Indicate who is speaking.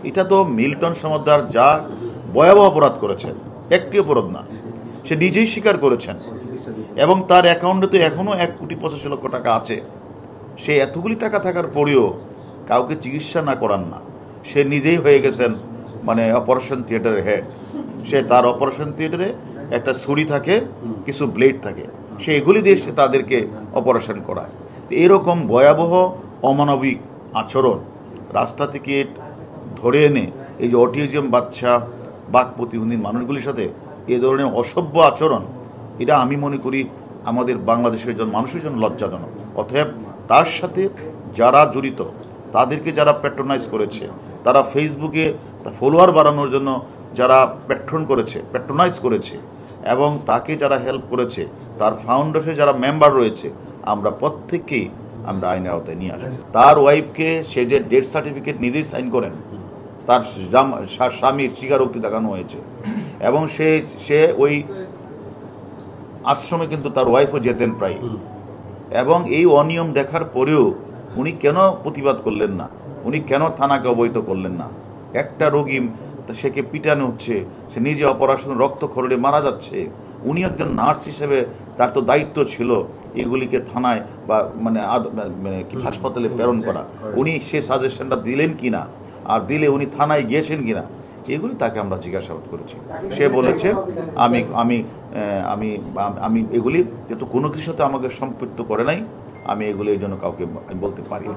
Speaker 1: এটা তো মিল্টন সমাদ্দার যা ভয়াবহ অপরাধ করেছেন, একটি অপরাধ না, সে নিজেই স্বীকার করেছেন। এবং তার অ্যাকাউন্টে তো এখনও 1,85,00,000 টাকা আছে। সে এতগুলি টাকা থাকার পরেও কাউকে চিকিৎসা না করান না, সে নিজেই হয়ে গেছেন মানে অপারেশন থিয়েটারের হেড। সে তার অপারেশন থিয়েটারে একটা ছুরি থাকে, কিছু ব্লেড থাকে, সে এগুলি দিয়ে সে তাদেরকে অপারেশন করায়। তো এরকম ভয়াবহ অমানবিক আচরণ রাস্তা থেকে ধরে এনে এই যে অটিজম বাচ্চা, বাক প্রতিবন্ধী মানুষগুলির সাথে এ ধরনের অসভ্য আচরণ, এটা আমি মনে করি আমাদের বাংলাদেশের জন্য মানুষের জন্য লজ্জাজনক। অতএব তার সাথে যারা জড়িত, তাদেরকে যারা প্যাট্রোনাইজ করেছে, তারা ফেসবুকে ফলোয়ার বাড়ানোর জন্য যারা প্যাট্রোনাইজ করেছে এবং তাকে যারা হেল্প করেছে, তার ফাউন্ডেশনে যারা মেম্বার রয়েছে, আমরা প্রত্যেককেই আমরা আইনের আওতায় নিয়ে আসি। তার ওয়াইফকে সে যে ডেথ সার্টিফিকেট নিজেই সাইন করেন, তার স্বামীর স্বীকারোক্তি দেখানো হয়েছে এবং সে ওই আশ্রমে কিন্তু তার ওয়াইফও যেতেন প্রায়। এবং এই অনিয়ম দেখার পরেও উনি কেন প্রতিবাদ করলেন না? উনি কেন থানাকে অবহিত করলেন না? একটা রোগী সেকে পিটানো হচ্ছে, সে নিজে অপারেশন রক্তক্ষরণে মারা যাচ্ছে, উনি একজন নার্স হিসেবে তার তো দায়িত্ব ছিল এগুলিকে থানায় বা মানে কি হাসপাতালে প্রেরণ করা। উনি সে সাজেশনটা দিলেন কিনা, আর দিলে উনি থানায় গিয়েছেন কিনা, এগুলি তাকে আমরা জিজ্ঞাসাবাদ করেছি। সে বলেছে আমি আমি আমি আমি এগুলি যেহেতু কোনো কিছুতে আমাকে সম্পৃক্ত করে নাই, আমি এগুলি এই জন্য কাউকে বলতে পারি না।